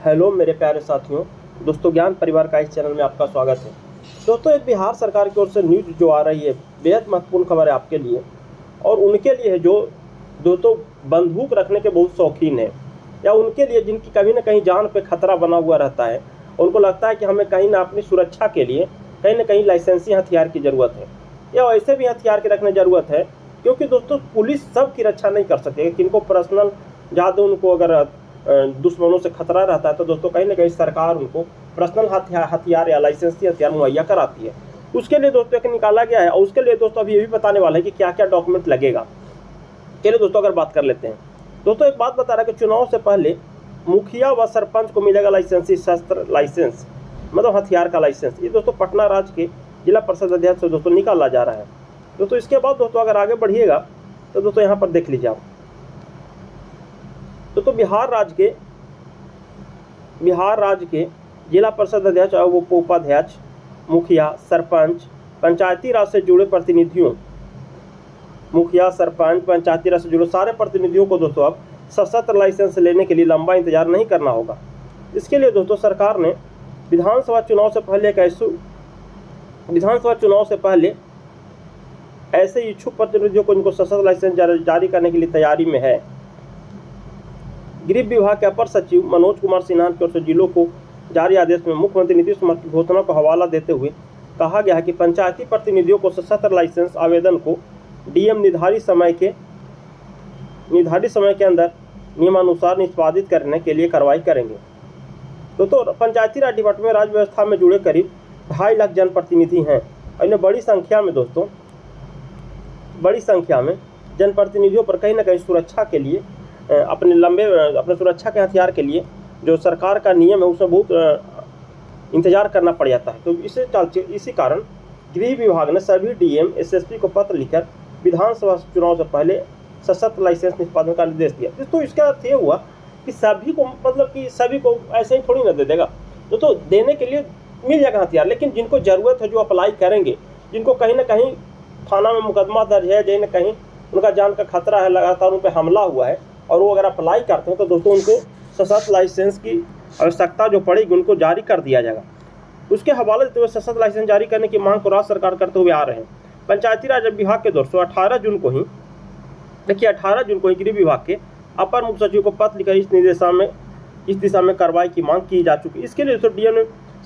Hello मेरे प्यारे साथियों, दोस्तों ज्ञान परिवार का इस चैनल में आपका स्वागत है। दोस्तों एक बिहार सरकार की ओर से न्यूज़ जो आ रही है बेहद महत्वपूर्ण खबर है आपके लिए और उनके लिए है जो दोस्तों बंदूक रखने के बहुत शौकीन है या उनके लिए जिनकी कहीं ना कहीं जान पे खतरा बना हुआ रहता है। उनको लगता है कि हमें कहीं ना अपनी सुरक्षा के लिए कहीं ना कहीं लाइसेंसी हथियार की ज़रूरत है या ऐसे भी हथियार की रखने ज़रूरत है, क्योंकि दोस्तों पुलिस सबकी रक्षा नहीं कर सकती। किनको पर्सनल ज़्यादा उनको अगर दुश्मनों से खतरा रहता है तो दोस्तों कहीं ना कहीं सरकार उनको पर्सनल हथियार या लाइसेंसी हथियार मुहैया कराती है। उसके लिए दोस्तों एक निकाला गया है और उसके लिए दोस्तों अभी ये भी बताने वाला है कि क्या क्या डॉक्यूमेंट लगेगा। चलिए दोस्तों अगर बात कर लेते हैं। दोस्तों एक बात बता रहा है कि चुनाव से पहले मुखिया व सरपंच को मिलेगा लाइसेंसी शस्त्र लाइसेंस, मतलब हथियार का लाइसेंस। ये दोस्तों पटना राज्य के जिला परिषद अध्यक्ष से दोस्तों निकाला जा रहा है। दोस्तों इसके बाद दोस्तों अगर आगे बढ़िएगा तो दोस्तों यहाँ पर देख लीजिए आप। तो बिहार राज्य के जिला परिषद अध्यक्ष और वो उपाध्यक्ष, मुखिया, सरपंच, पंचायती राज से जुड़े प्रतिनिधियों, मुखिया, सरपंच, पंचायती राज से जुड़े सारे प्रतिनिधियों को दोस्तों अब सशस्त्र लाइसेंस लेने के लिए लंबा इंतजार नहीं करना होगा। इसके लिए दोस्तों सरकार ने विधानसभा चुनाव से पहले ऐसे इच्छुक प्रतिनिधियों को इनको सशस्त्र लाइसेंस जारी करने के लिए तैयारी में है। गृह विभाग के अपर सचिव मनोज कुमार सिन्हा की ओर से जिलों को जारी आदेश में मुख्यमंत्री नीतीश कुमार की घोषणा को हवाला देते हुए कहा गया है कि पंचायती प्रतिनिधियों को सशस्त्र लाइसेंस आवेदन को डीएम निर्धारित समय के अंदर नियमानुसार निष्पादित करने के लिए कार्रवाई करेंगे। तो पंचायती राज डिपार्टमेंट राज्य व्यवस्था में जुड़े करीब 2.5 लाख जनप्रतिनिधि हैं। इन्हें बड़ी संख्या में जनप्रतिनिधियों पर कहीं ना कहीं सुरक्षा के लिए अपने सुरक्षा के हथियार के लिए जो सरकार का नियम है उसमें बहुत इंतजार करना पड़ जाता है। तो इसी कारण गृह विभाग ने सभी डीएम एसएसपी को पत्र लिखकर विधानसभा चुनाव से पहले सशस्त्र लाइसेंस निष्पादन का निर्देश दिया। तो इसका अर्थ ये हुआ कि सभी को ऐसे ही थोड़ी ना दे देगा। तो देने के लिए मिल जाएगा हथियार, लेकिन जिनको ज़रूरत है, जो अप्लाई करेंगे, जिनको कहीं ना कहीं थाना में मुकदमा दर्ज है, कहीं ना कहीं उनका जान का खतरा है, लगातार उन पर हमला हुआ है और वो अगर अप्लाई करते हैं तो दोस्तों उनको सशस्त्र लाइसेंस की आवश्यकता जो पड़ेगी उनको जारी कर दिया जाएगा। उसके हवाले देते हुए सशस्त्र लाइसेंस जारी करने की मांग को राज्य सरकार करते हुए आ रहे हैं। पंचायती राज विभाग के दोस्तों 18 जून को ही गृह विभाग के अपर मुख्य सचिव को पत्र लिखकर इस दिशा में कार्रवाई की मांग की जा चुकी है। इसके लिए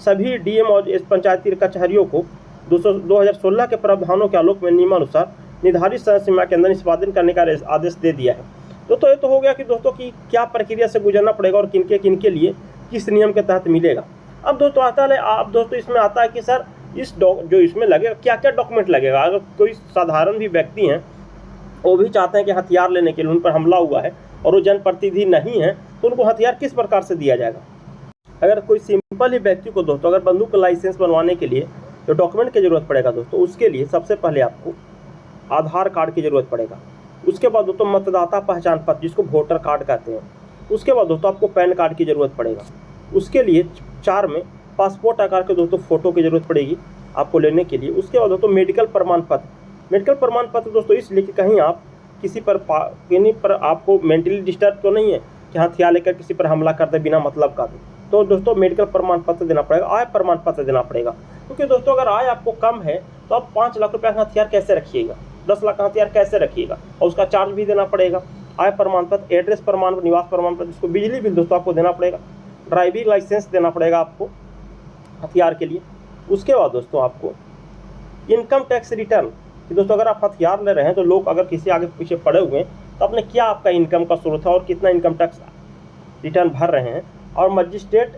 सभी डीएम और पंचायती कचहरियों को 2016 के प्रावधानों के आलोक में नियमानुसार निर्धारित समय सीमा के अंदर निष्पादन करने का आदेश दे दिया है। तो ये तो हो गया कि दोस्तों की क्या प्रक्रिया से गुजरना पड़ेगा और किनके लिए किस नियम के तहत मिलेगा। अब दोस्तों इसमें आता है कि सर जो इसमें लगेगा क्या क्या डॉक्यूमेंट लगेगा। अगर कोई साधारण भी व्यक्ति हैं वो भी चाहते हैं कि हथियार लेने के लिए, उन पर हमला हुआ है और वो जनप्रतिनिधि नहीं है, तो उनको हथियार किस प्रकार से दिया जाएगा। अगर कोई सिंपल ही व्यक्ति को दोस्तों अगर बंदूक का लाइसेंस बनवाने के लिए जो डॉक्यूमेंट की ज़रूरत पड़ेगा दोस्तों, उसके लिए सबसे पहले आपको आधार कार्ड की ज़रूरत पड़ेगा। उसके बाद दोस्तों मतदाता पहचान पत्र जिसको वोटर कार्ड कहते हैं। उसके बाद दोस्तों आपको पैन कार्ड की ज़रूरत पड़ेगा। उसके लिए 4 में पासपोर्ट आकार के दोस्तों फ़ोटो की ज़रूरत पड़ेगी आपको लेने के लिए। उसके बाद दोस्तों मेडिकल प्रमाण पत्र दोस्तों इसलिए कि कहीं आप किसी पर आपको मेंटली डिस्टर्ब तो नहीं है कि हथियार लेकर किसी पर हमला कर दे बिना मतलब का भी। तो दोस्तों मेडिकल प्रमाण पत्र देना पड़ेगा, आय प्रमाण पत्र देना पड़ेगा। क्योंकि दोस्तों अगर आय आपको कम है तो आप 5 लाख रुपये का हथियार कैसे रखिएगा, 10 लाख का हथियार कैसे रखिएगा, और उसका चार्ज भी देना पड़ेगा। आय प्रमाण पत्र, एड्रेस प्रमाण, निवास प्रमाण पत्र, जिसको बिजली बिल दोस्तों आपको देना पड़ेगा। ड्राइविंग लाइसेंस देना पड़ेगा आपको हथियार के लिए। उसके बाद दोस्तों आपको इनकम टैक्स रिटर्न, कि दोस्तों अगर आप हथियार ले रहे हैं तो लोग अगर किसी आगे पीछे पड़े हुए हैं तो आपने क्या आपका इनकम का स्रोत है और कितना इनकम टैक्स रिटर्न भर रहे हैं। और मजिस्ट्रेट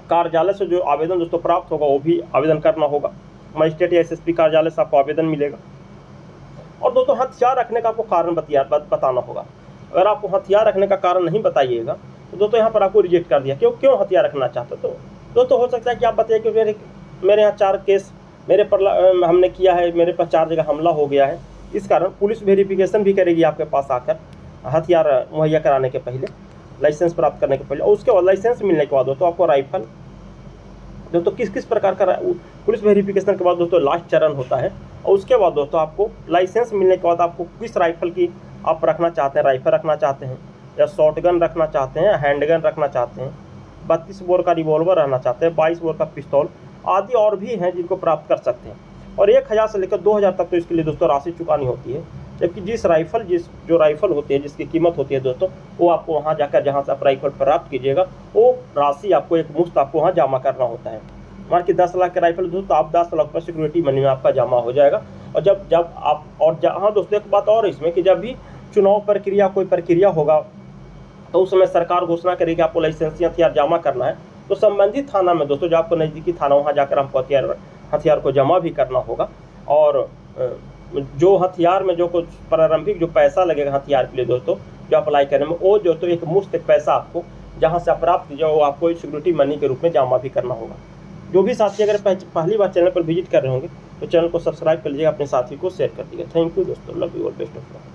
कार्यालय से जो आवेदन दोस्तों प्राप्त होगा वो भी आवेदन करना होगा। मजिस्ट्रेट या एसएसपी कार्यालय से आपको आवेदन मिलेगा। और दोस्तों हथियार रखने का आपको कारण बताना होगा। अगर आपको हथियार रखने का कारण नहीं बताइएगा तो दोस्तों यहाँ पर आपको रिजेक्ट कर दिया। क्यों हथियार रखना चाहते हो। तो दोस्तों हो सकता है कि आप बताइए कि मेरे यहाँ 4 केस मेरे पर हमने किया है, मेरे पर 4 जगह हमला हो गया है। इस कारण पुलिस वेरिफिकेशन भी करेगी आपके पास आकर हथियार मुहैया कराने के पहले, लाइसेंस प्राप्त करने के पहले। और उसके बाद लाइसेंस मिलने के बाद दोस्तों आपको राइफल दोस्तों किस प्रकार का पुलिस वेरिफिकेशन के बाद दोस्तों लास्ट चरण होता है। और उसके बाद दोस्तों आपको लाइसेंस मिलने के बाद आपको किस राइफल की आप रखना चाहते हैं, राइफल रखना चाहते हैं या शॉटगन रखना चाहते हैं, हैंडगन रखना चाहते हैं, 32 बोर का रिवॉल्वर रहना चाहते हैं, 22 बोर का पिस्तौल आदि और भी हैं जिनको प्राप्त कर सकते हैं। और 1000 से लेकर 2000 तक तो इसके लिए दोस्तों राशि चुकानी होती है। जबकि जो राइफल होती है जिसकी कीमत होती है दोस्तों, वो आपको वहाँ जाकर जहाँ से आप राइफल प्राप्त कीजिएगा वो राशि आपको एक मुश्त आपको वहाँ जमा करना होता है। मान के 10 लाख के राइफल दोस्तों, तो आप 10 लाख पर सिक्योरिटी मनी में आपका जमा हो जाएगा। और जब आप और हाँ दोस्तों, एक बात और इसमें कि जब भी चुनाव प्रक्रिया कोई प्रक्रिया होगा तो उस समय सरकार घोषणा करेगी आपको लाइसेंसी हथियार जमा करना है, तो संबंधित थाना में दोस्तों, जो आपको नज़दीकी थाना, वहाँ जाकर हमको हथियार को जमा भी करना होगा। और जो हथियार में जो कुछ प्रारंभिक जो पैसा लगेगा हथियार के लिए दोस्तों, जो अप्लाई करने में, वो जो तो एक मुफ्त पैसा आपको जहाँ से प्राप्त कीजिए वो आपको सिक्योरिटी मनी के रूप में जमा भी करना होगा। जो भी साथी अगर पहली बार चैनल पर विजिट कर रहे होंगे तो चैनल को सब्सक्राइब कर लीजिएगा, अपने साथी को शेयर कर दीजिएगा। थैंक यू दोस्तों, लव यू और बेस्ट ऑफ लक।